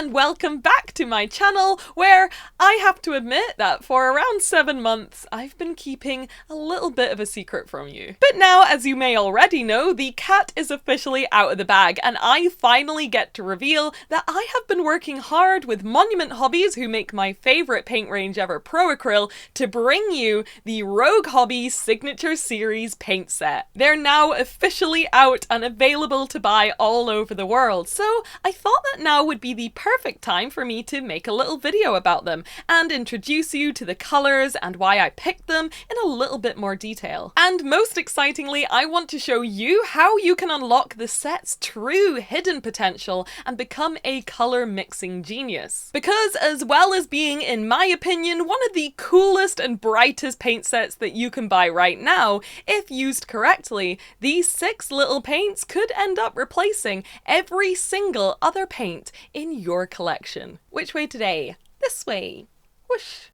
and welcome back to my channel, where I have to admit that for around 7 months I've been keeping a little bit of a secret from you. But now, as you may already know, the cat is officially out of the bag, and I finally get to reveal that I have been working hard with Monument Hobbies, who make my favourite paint range ever, Pro Acryl, to bring you the Rogue Hobbies Signature Series paint set. They're now officially out and available to buy all over the world, so I thought that now would be the perfect time for me to make a little video about them and introduce you to the colours and why I picked them in a little bit more detail. And most excitingly, I want to show you how you can unlock the set's true hidden potential and become a colour mixing genius. Because as well as being, in my opinion, one of the coolest and brightest paint sets that you can buy right now, if used correctly, these 6 little paints could end up replacing every single other paint in your collection. Which way today? This way. Whoosh.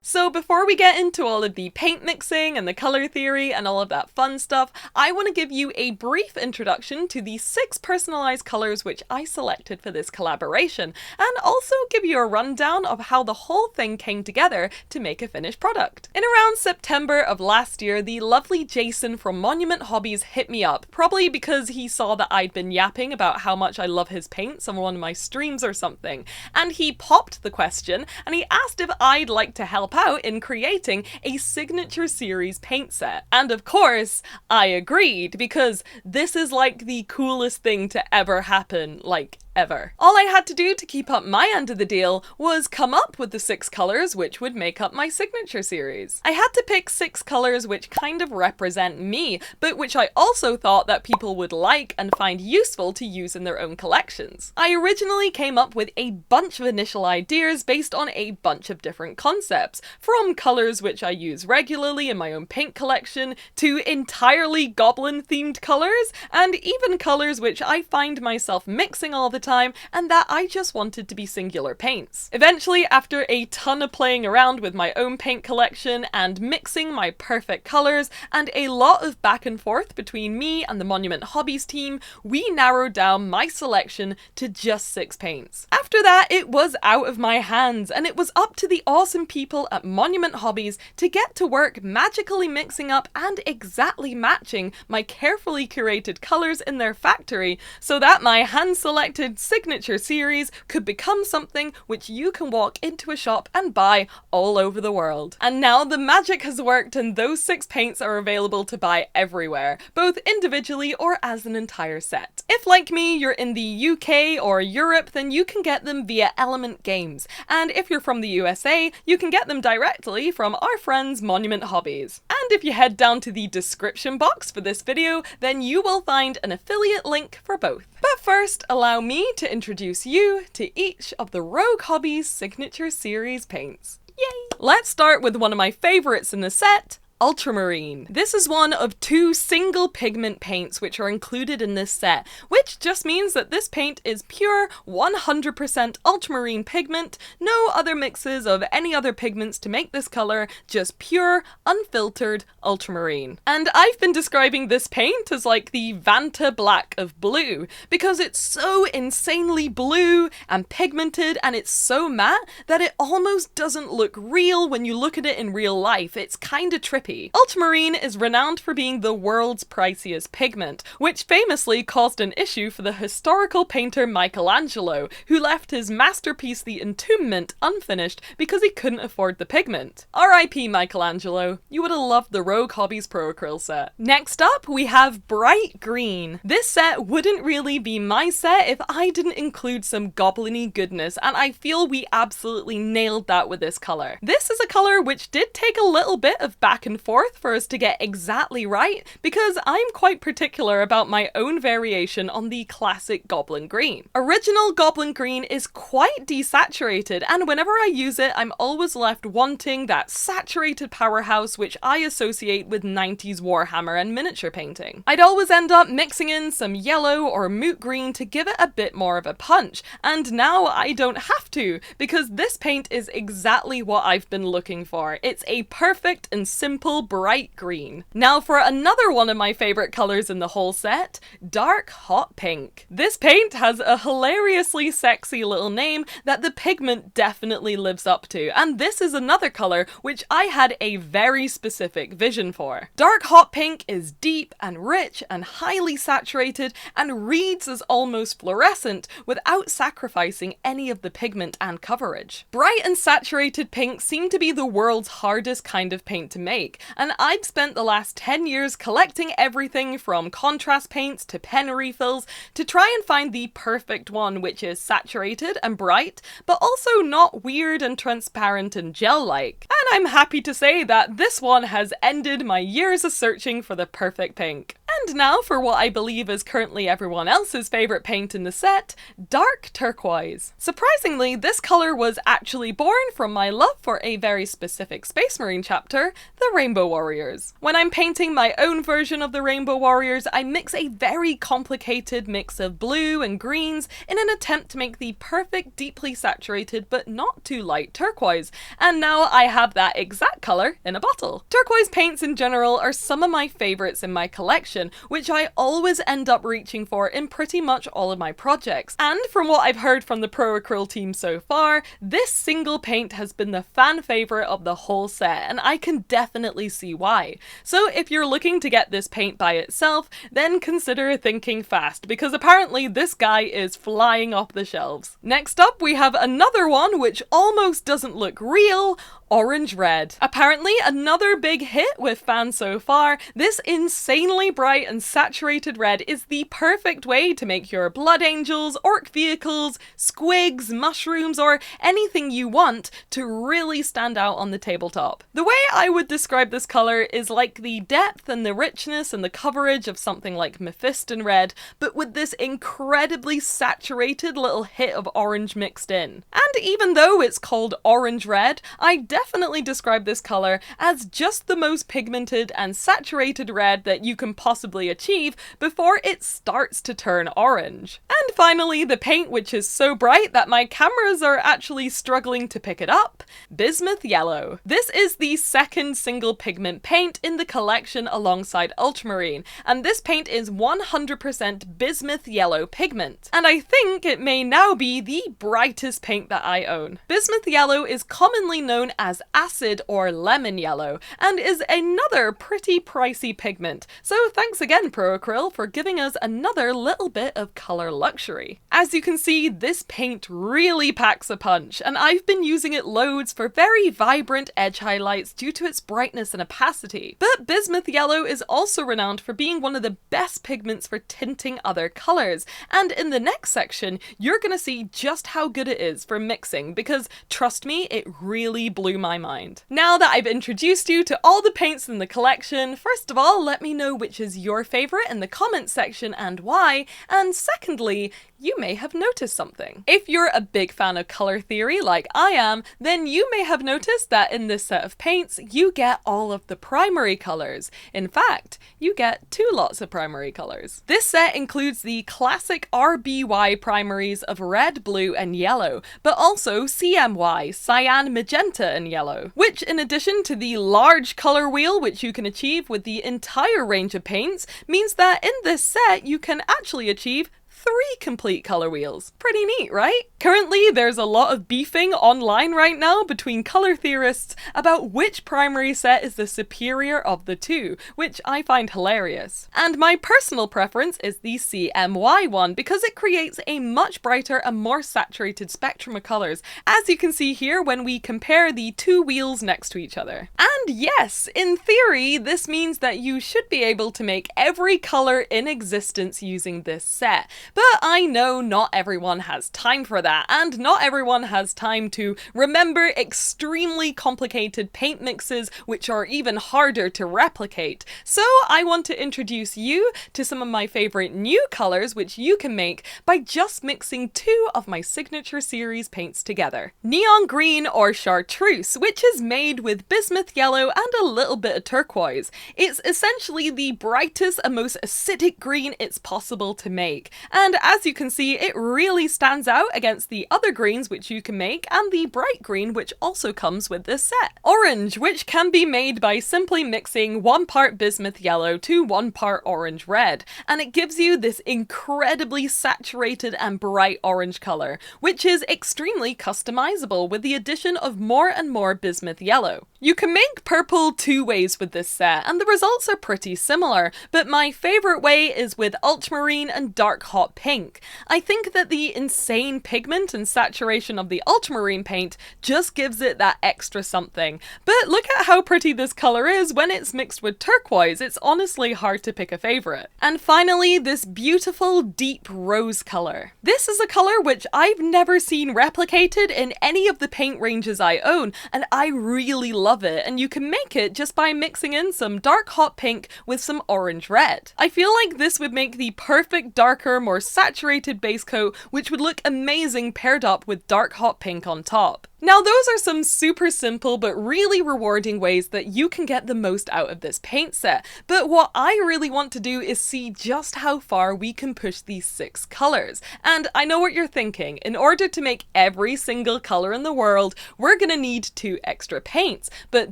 So before we get into all of the paint mixing and the colour theory and all of that fun stuff, I want to give you a brief introduction to the 6 personalised colours which I selected for this collaboration, and also give you a rundown of how the whole thing came together to make a finished product. In around September of last year, the lovely Jason from Monument Hobbies hit me up, probably because he saw that I'd been yapping about how much I love his paints on one of my streams or something, and he popped the question and he asked if I'd like to help out in creating a signature series paint set. And of course, I agreed, because this is like the coolest thing to ever happen, like ever. All I had to do to keep up my end of the deal was come up with the 6 colours which would make up my signature series. I had to pick 6 colours which kind of represent me, but which I also thought that people would like and find useful to use in their own collections. I originally came up with a bunch of initial ideas based on a bunch of different concepts, from colours which I use regularly in my own paint collection, to entirely goblin themed colours, and even colours which I find myself mixing all the time and that I just wanted to be singular paints. Eventually, after a ton of playing around with my own paint collection and mixing my perfect colours and a lot of back and forth between me and the Monument Hobbies team, we narrowed down my selection to just 6 paints. After that, it was out of my hands, and it was up to the awesome people at Monument Hobbies to get to work magically mixing up and exactly matching my carefully curated colours in their factory so that my hand-selected signature series could become something which you can walk into a shop and buy all over the world. And now the magic has worked, and those 6 paints are available to buy everywhere, both individually or as an entire set. If, like me, you're in the UK or Europe, then you can get them via Element Games, and if you're from the USA, you can get them directly from our friends Monument Hobbies. And if you head down to the description box for this video, then you will find an affiliate link for both. But first, allow me to introduce you to each of the Rogue Hobbies signature series paints. Yay! Let's start with one of my favourites in the set, Ultramarine. This is one of 2 single pigment paints which are included in this set, which just means that this paint is pure 100% ultramarine pigment, no other mixes of any other pigments to make this colour, just pure, unfiltered ultramarine. And I've been describing this paint as like the Vanta Black of blue, because it's so insanely blue and pigmented, and it's so matte that it almost doesn't look real when you look at it in real life. It's kinda trippy. Ultramarine is renowned for being the world's priciest pigment, which famously caused an issue for the historical painter Michelangelo, who left his masterpiece The Entombment unfinished because he couldn't afford the pigment. R.I.P. Michelangelo, you would have loved the Rogue Hobbies Pro Acryl set. Next up, we have Bright Green. This set wouldn't really be my set if I didn't include some goblin-y goodness, and I feel we absolutely nailed that with this colour. This is a colour which did take a little bit of back and forth for us to get exactly right, because I'm quite particular about my own variation on the classic Goblin Green. Original Goblin Green is quite desaturated, and whenever I use it, I'm always left wanting that saturated powerhouse which I associate with 90s Warhammer and miniature painting. I'd always end up mixing in some yellow or moot green to give it a bit more of a punch, and now I don't have to, because this paint is exactly what I've been looking for. It's a perfect and simple beautiful bright green. Now for another one of my favorite colors in the whole set, dark hot pink. This paint has a hilariously sexy little name that the pigment definitely lives up to, and this is another color which I had a very specific vision for. Dark hot pink is deep and rich and highly saturated and reads as almost fluorescent without sacrificing any of the pigment and coverage. Bright and saturated pinks seem to be the world's hardest kind of paint to make, and I've spent the last 10 years collecting everything from contrast paints to pen refills to try and find the perfect one which is saturated and bright, but also not weird and transparent and gel-like. And I'm happy to say that this one has ended my years of searching for the perfect pink. And now for what I believe is currently everyone else's favourite paint in the set, dark turquoise. Surprisingly, this colour was actually born from my love for a very specific Space Marine chapter, the Rainbow Warriors. When I'm painting my own version of the Rainbow Warriors, I mix a very complicated mix of blue and greens in an attempt to make the perfect deeply saturated but not too light turquoise, and now I have that exact colour in a bottle. Turquoise paints in general are some of my favourites in my collection, which I always end up reaching for in pretty much all of my projects. And from what I've heard from the Pro Acryl team so far, this single paint has been the fan favourite of the whole set, and I can definitely see why. So if you're looking to get this paint by itself, then consider thinking fast, because apparently this guy is flying off the shelves. Next up, we have another one which almost doesn't look real, orange red. Apparently another big hit with fans so far, this insanely bright and saturated red is the perfect way to make your blood angels, orc vehicles, squigs, mushrooms, or anything you want to really stand out on the tabletop. The way I would describe this colour is like the depth and the richness and the coverage of something like Mephiston red, but with this incredibly saturated little hit of orange mixed in. And even though it's called orange red, I definitely describe this colour as just the most pigmented and saturated red that you can possibly achieve before it starts to turn orange. And finally, the paint which is so bright that my cameras are actually struggling to pick it up, bismuth yellow. This is the second single pigment paint in the collection alongside ultramarine, and this paint is 100% bismuth yellow pigment. And I think it may now be the brightest paint that I own. Bismuth yellow is commonly known as acid or lemon yellow, and is another pretty pricey pigment, so thanks again Pro Acryl for giving us another little bit of colour luxury. As you can see, this paint really packs a punch, and I've been using it loads for very vibrant edge highlights due to its brightness and opacity. But bismuth yellow is also renowned for being one of the best pigments for tinting other colours, and in the next section you're gonna see just how good it is for mixing, because trust me, it really blew my mind. Now that I've introduced you to all the paints in the collection, first of all, let me know which is your favourite in the comments section and why, and secondly, you may have noticed something. If you're a big fan of colour theory like I am, then you may have noticed that in this set of paints, you get all of the primary colours. In fact, you get 2 lots of primary colours. This set includes the classic RBY primaries of red, blue and yellow, but also CMY, cyan, magenta and yellow, which in addition to the large colour wheel which you can achieve with the entire range of paints, means that in this set you can actually achieve 3 complete colour wheels. Pretty neat, right? Currently, there's a lot of beefing online right now between colour theorists about which primary set is the superior of the 2, which I find hilarious. And my personal preference is the CMY one because it creates a much brighter and more saturated spectrum of colours, as you can see here when we compare the 2 wheels next to each other. And yes, in theory, this means that you should be able to make every colour in existence using this set. But I know not everyone has time for that, and not everyone has time to remember extremely complicated paint mixes which are even harder to replicate. So I want to introduce you to some of my favourite new colours which you can make by just mixing 2 of my signature series paints together. Neon green or chartreuse, which is made with bismuth yellow and a little bit of turquoise. It's essentially the brightest and most acidic green it's possible to make. And as you can see, it really stands out against the other greens which you can make and the bright green which also comes with this set. Orange, which can be made by simply mixing 1 part bismuth yellow to 1 part orange red, and it gives you this incredibly saturated and bright orange color, which is extremely customizable with the addition of more and more bismuth yellow. You can make purple 2 ways with this set, and the results are pretty similar, but my favourite way is with ultramarine and dark hot pink. I think that the insane pigment and saturation of the ultramarine paint just gives it that extra something. But look at how pretty this colour is when it's mixed with turquoise. It's honestly hard to pick a favourite. And finally, this beautiful deep rose colour. This is a colour which I've never seen replicated in any of the paint ranges I own, and I really love it, and you can make it just by mixing in some dark hot pink with some orange red. I feel like this would make the perfect darker, more saturated base coat, which would look amazing paired up with dark hot pink on top. Now those are some super simple but really rewarding ways that you can get the most out of this paint set, but what I really want to do is see just how far we can push these 6 colours. And I know what you're thinking, in order to make every single colour in the world, we're gonna need 2 extra paints, but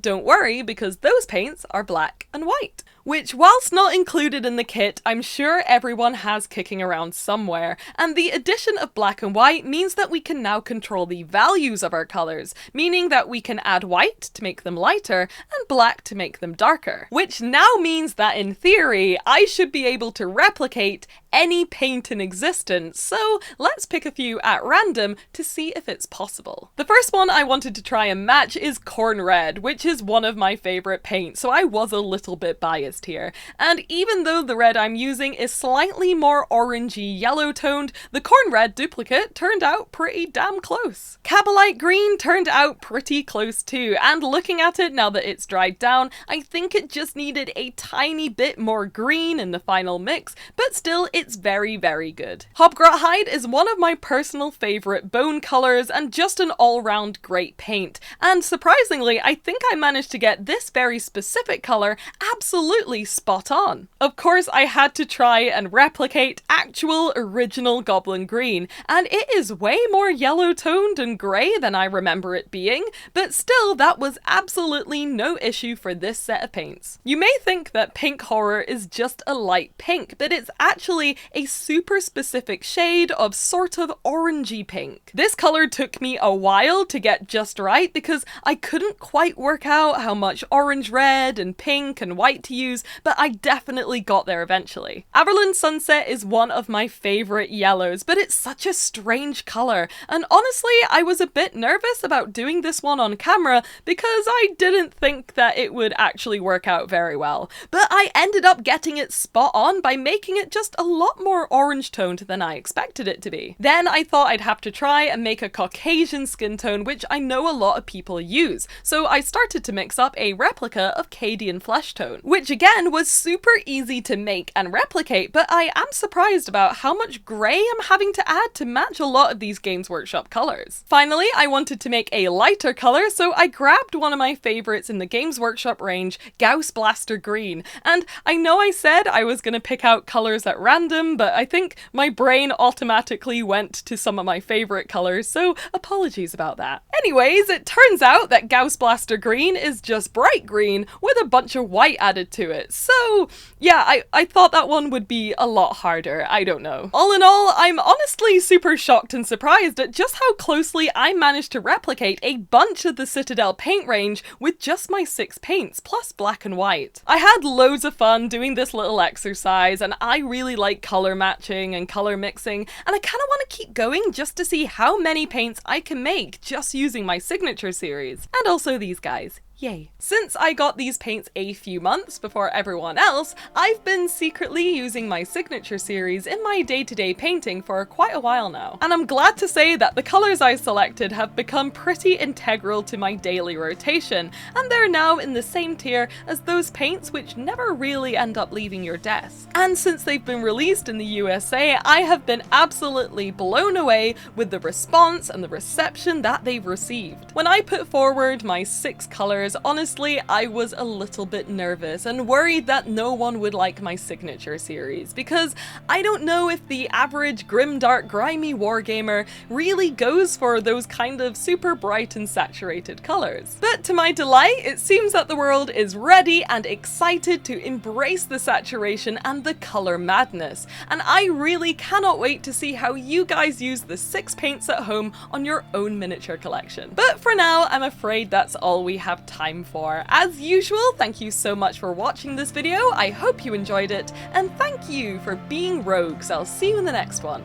don't worry because those paints are black and white. Which, whilst not included in the kit, I'm sure everyone has kicking around somewhere, and the addition of black and white means that we can now control the values of our colours, meaning that we can add white to make them lighter and black to make them darker. Which now means that in theory, I should be able to replicate any paint in existence, so let's pick a few at random to see if it's possible. The first one I wanted to try and match is Corn Red, which is one of my favourite paints, so I was a little bit biased here. And even though the red I'm using is slightly more orangey yellow toned, the Corn Red duplicate turned out pretty damn close. Cabalite Green turned out pretty close too, and looking at it now that it's dried down, I think it just needed a tiny bit more green in the final mix, but still it's very, very good. Hobgrot Hide is one of my personal favourite bone colours and just an all-round great paint, and surprisingly I think I managed to get this very specific colour absolutely spot on. Of course I had to try and replicate actual original Goblin Green, and it is way more yellow toned and grey than I remember it being, but still that was absolutely no issue for this set of paints. You may think that Pink Horror is just a light pink, but it's actually a super specific shade of sort of orangey pink. This colour took me a while to get just right because I couldn't quite work out how much orange, red and pink and white to use, but I definitely got there eventually. Averland Sunset is one of my favourite yellows, but it's such a strange colour, and honestly I was a bit nervous about doing this one on camera because I didn't think that it would actually work out very well, but I ended up getting it spot on by making it just a lot more orange toned than I expected it to be. Then I thought I'd have to try and make a Caucasian skin tone, which I know a lot of people use, so I started to mix up a replica of Cadian flesh tone, which again was super easy to make and replicate, but I am surprised about how much grey I'm having to add to match a lot of these Games Workshop colours. Finally, I wanted to make a lighter colour, so I grabbed one of my favourites in the Games Workshop range, Gauss Blaster Green, and I know I said I was going to pick out colours at random, but I think my brain automatically went to some of my favourite colours, so apologies about that. Anyways, it turns out that Gauss Blaster Green is just bright green with a bunch of white added to it, so yeah, I thought that one would be a lot harder, I don't know. All in all, I'm honestly super shocked and surprised at just how closely I managed to replicate a bunch of the Citadel paint range with just my 6 paints, plus black and white. I had loads of fun doing this little exercise, and I really like colour matching and colour mixing, and I kind of want to keep going just to see how many paints I can make just using my signature series. And also these guys. Yay. Since I got these paints a few months before everyone else, I've been secretly using my signature series in my day-to-day painting for quite a while now. And I'm glad to say that the colours I selected have become pretty integral to my daily rotation, and they're now in the same tier as those paints which never really end up leaving your desk. And since they've been released in the USA, I have been absolutely blown away with the response and the reception that they've received. When I put forward my 6 colours colors, honestly, I was a little bit nervous and worried that no one would like my signature series, because I don't know if the average grimdark grimy wargamer really goes for those kind of super bright and saturated colors. But to my delight, it seems that the world is ready and excited to embrace the saturation and the color madness, and I really cannot wait to see how you guys use the 6 paints at home on your own miniature collection. But for now, I'm afraid that's all we have time for. As usual, thank you so much for watching this video, I hope you enjoyed it, and thank you for being rogues. I'll see you in the next one.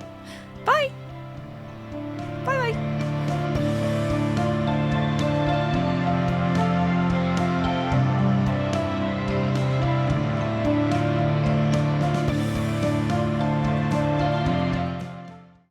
Bye! Bye bye!